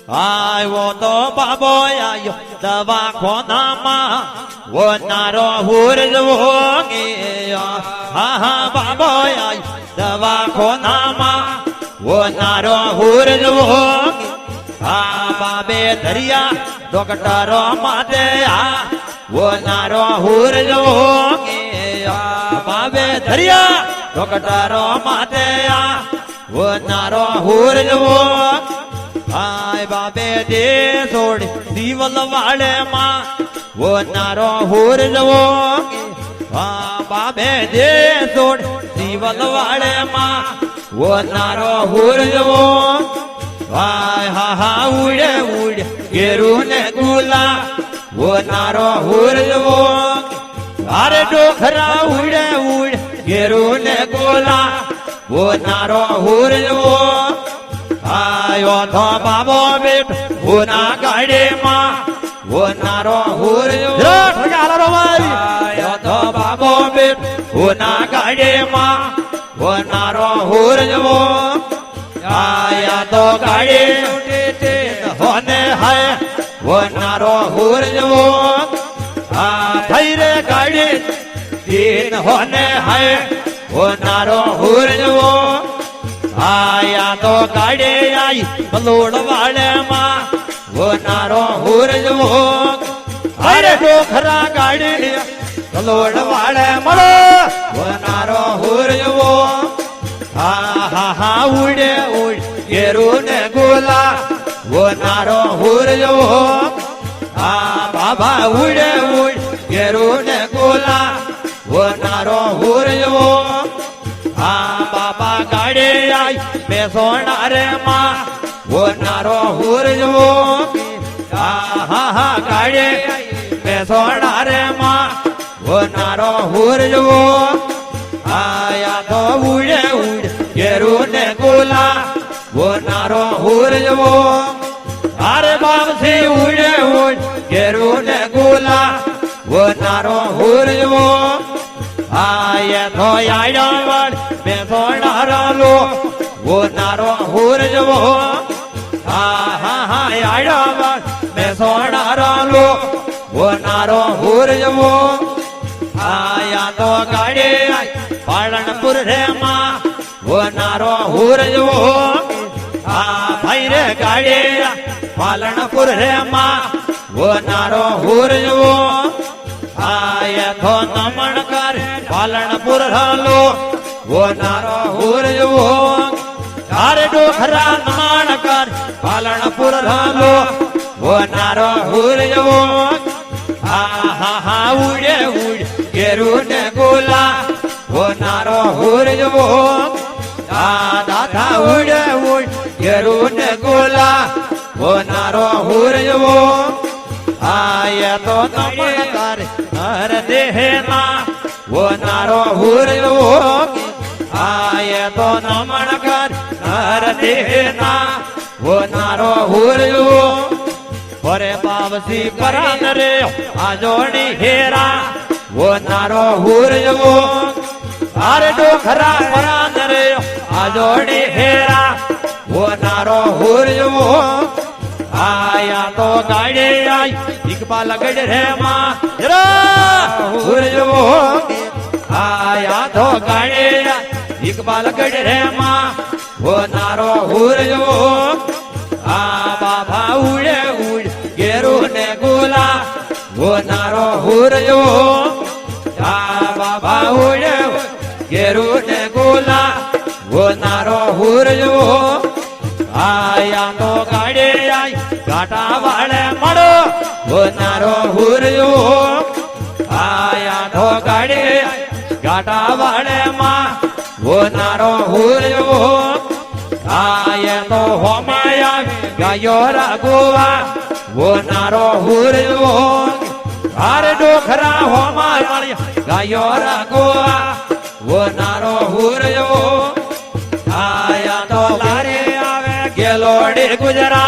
આવ્યો તો બાબો આયો દવાખાનામાં વનારો હુરજવો ગયો હા હા બાબો આયો દવાખાનામાં વનારો હુરજવો હા બાબે ધરિયા ડોક્ટરો માટે આ વનારો હુરજવો ગયો બાબે ધરિયા ડોક્ટરો માટે આ વનારો હુરજવો હાય બાબે દે છોડી દીવલ વાળે માં વનારો હુરજવો હા બાબે દે છોડી દીવલ વાળે માં વનારો હુરજવો હાય હા હા ઉડે ઉડે ઘેરું ને ગુલા વનારો હુરજવો અરે ડોખરા ઉડે ઉડે ઘેરું ને ગોલા વનારો હુરજવો આયો તો બાબો બેટ હોના ગાડે માં વનારો હુરજવો આયો તો બાબો બેટ હોના ગાડે માં વનારો હુરજવો આયા તો ગાડે હોને હાય વનારો હુરજવો આ થઈ રે ગાડી તીન હોને હાય વનારો હુરજવો આયા તો ગાડે આઈ બલોડ વાળે માં વનારો હુરજવો અરે ડોખરા ગાડે બલોડ વાળે મળો વનારો હુરજવો હા હા હા ઉડે ઉડ ઘેરું ને ગોલા વનારો હુરજવો હા બાબા ઉડે ઉડ ઘેરું ને ગોલા વનારો હુરજવો હા બાબા ગાડે આઈ બેસોણા રે માં વનારો હુરજવો હા હા હા ગાડે બેસોણા રે માં વનારો હુરજવો આયા તો ઉડે ઉડે ઘેરું ને ગોલા વનારો હુરજવો અરે બાપસી ઉડે ઉડ ઘેરું ને ગોલા વનારો હુરજવો આયા તો આડો વડ બેસોણા રાલો વનારો હુરજવો હા હા હા આડો વડ બેસોણા રાલો વનારો હુરજવો આયા તો ગાડે પાલનપુર રે માં વનારો હુરજવો આ ભાઈ રે ગાડે પાલનપુર રે માં વનારો હુરજવો આયા તો નમણ કર પાલનપુર હાલો વનારો હુરજવો તારે ડોખરા નમણ કર પાલનપુર હાલો વનારો હુરજવો હા હા હા ઉડે ઉડ ઘેરું ને ગોલા વનારો હુરજવો આ દાદા ઉડે ઉડ ઘેરું ને ગોલા વનારો હુરજવો આયા તો નમણ કર હર દેહના વનારો હુરજવો આયા તો નમણ કર હર દેહના વનારો હુરજવો પરે પાવસી પરાન રે આજોણી હેરા વનારો હુરજવો અરે ડોખરા પરાન રે આજોણી હેરા વનારો હુરજવો આયા તો ગાડે આઈ ઇકબાલ ગઢ રે માં હુરજવો આયા તો ગાડે ઇકબાલ ગઢ રે માં વનારો હુરજવો આ બાબા ઉડે ઉડ ઘેરું ને ગોલા વનારો હુરજવો આ બાબા ઉડે ઘેરું ને ગોલા વનારો હુરજવો આયા તો ગાડે આઈ ગાટા વાળે મળો વનારો હુરજવો આયા તો ગાડે ગાટા વાળે માં વનારો હુરજવો આયા તો હોમાયા ગાયો રાગોવા વનારો હુરજવો અરે ડોખરા હોમાયા ગાયો રાગોવા વનારો હુરજવો આયા તો લારે આવે ગેલોડે ગુજરા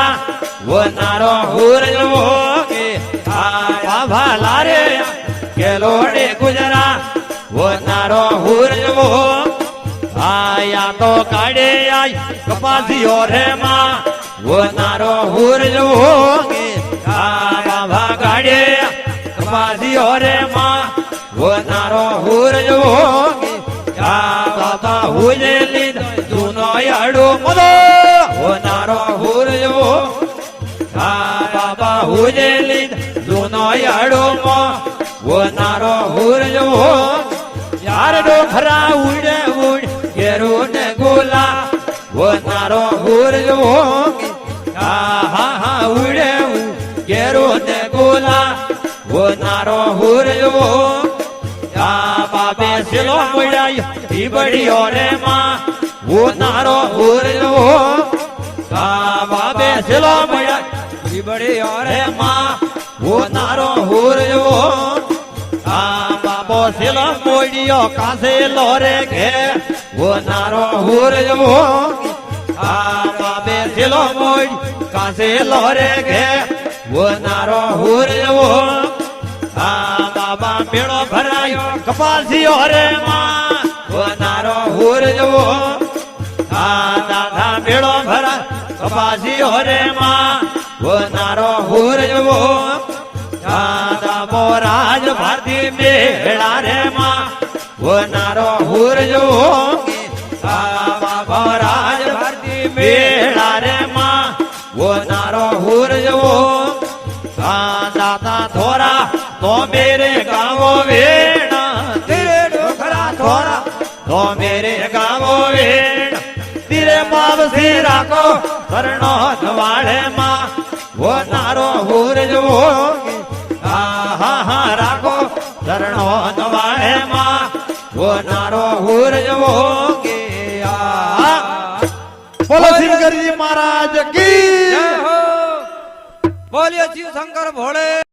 વનારો હુરજવો આ બાબા લારે ગેલોડે ગુજરા વનારો હુરજવો આયા તો કાઢે આઈ કપાસીઓ રે માં વો નારો હુર જવો આ બાબા ગાડે કપાસીઓ રે માં વો નારો હુર જવો આ બાબા હુજે લીધો જૂનો યાડો મદો વો નારો હુર જવો આ બાબા હુજે લીધો જૂનો યાડો માં વો નારો હુર જવો યાર ડોખરા ઉડે ઉડ ઘેરો ને ગોલા વો નારો હુર જવો હા હા ઉડે ઉડ ઘેરો ને ગોલા વો નારો હુર જવો આ બાબે સિલો મુડાય ઢીબડીઓ રે માં વો નારો હુર જવો આ બાબે સિલો મુડાય ઢીબડીઓ રે માં વો નારો હુર જવો આ બાબો સિલો મોડિયો કાસે લોરે ઘે વો નારો હુર જવો આ બાબે સિલો મોડ કાસે લોરે ઘે વો નારો હુર જવો આ બાબા મેળો ભરાયો કપાસીઓ રે માં વો નારો હુર જવો આ દાદા મેળો ભરાય કપાસીઓ રે માં વો નારો હુર જવો દાદા મોરાજ ભારતી મેળા રે માં વો નારો હુર જવો આ બાબા રાજ ભારતી મેળા રે માં વો નારો હુર જવો દાતા થોરા તો મેરે ગાવો વેણા તેરે ડોખરા થોરા તો મેરે ગાવો વેણા તીરે પાવસી રાખો શરણો ધવાળે માં વો નારો હુર જવો હા હા રાખો શરણો ધવાળે માં વો નારો હુર જવો બોલો શંકરજી મહારાજ કી જય હો બોલ્યો શિવ શંકર ભોળે